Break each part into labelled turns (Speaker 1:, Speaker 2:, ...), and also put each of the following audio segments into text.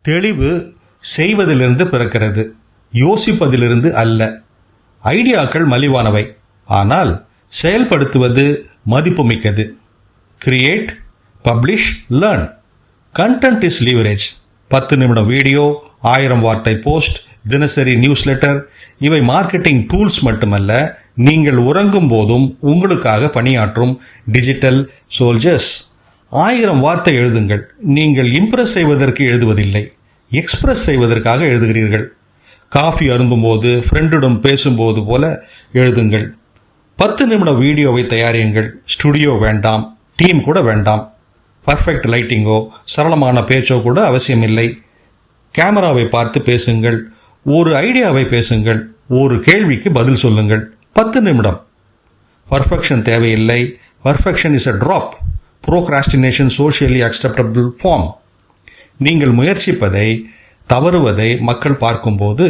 Speaker 1: தெளிவு செய்வதிலிருந்து பிறக்கிறது, யோசிப்பதிலிருந்து அல்ல. ஐடியாக்கள் மலிவானவை, ஆனால் செயல்படுத்துவது மதிப்புமிக்கது. Create, publish, learn. Content is leverage. 10 நிமிடம் வீடியோ, 1000 வார்த்தை போஸ்ட், தினசரி நியூஸ் லெட்டர், இவை மார்க்கெட்டிங் டூல்ஸ் மட்டுமல்ல, நீங்கள் உறங்கும் போதும் உங்களுக்காக பணியாற்றும் டிஜிட்டல் சோல்ஜர்ஸ். 1000 வார்த்தை எழுதுங்கள். நீங்கள் இம்ப்ரெஸ் செய்வதற்கு எழுதுவதில்லை, எக்ஸ்பிரஸ் செய்வதற்காக எழுதுகிறீர்கள். காஃபி அருந்தும் போது, ஃப்ரெண்டுடன் பேசும்போது போல எழுதுங்கள். 10 நிமிட வீடியோவை தயாரியுங்கள். ஸ்டுடியோ வேண்டாம், டீம் கூட வேண்டாம். பர்ஃபெக்ட் லைட்டிங்கோ சரளமான பேச்சோ கூட அவசியமில்லை. கேமராவை பார்த்து பேசுங்கள். ஒரு ஐடியாவை பேசுங்கள். ஒரு கேள்விக்கு பதில் சொல்லுங்கள். 10 நிமிடம். பர்ஃபெக்ஷன் தேவையில்லை. Perfection is a drop. procrastination socially acceptable form. நீங்கள் முயற்சிப்பதை, தவறுவதை மக்கள் பார்க்கும்போது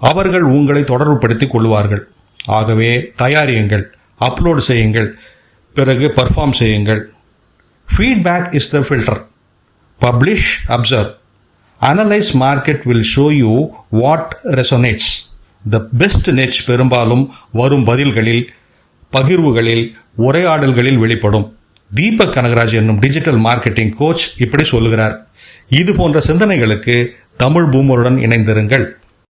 Speaker 1: அவர்கள் உங்களை தொடர்புபடுத்திக் கொள்வார்கள். ஆகவே தயாரியுங்கள், அப்லோட் செய்யுங்கள், பிறகு பர்ஃபார்ம் செய்யுங்கள். Feedback is the filter. Publish, observe. Analyse. Market will show you what resonates. The best niche பெரும்பாலும் வரும் பதில்களில், பகிர்வுகளில், உரையாடல்களில் வெளிப்படும். தீபக் கனகராஜ் என்னும் டிஜிட்டல் மார்க்கெட்டிங் கோச் இப்படி சொல்லுகிறார். இது போன்ற சிந்தனைகளுக்கு தமிழ் பூமருடன் இணைந்திருங்கள்.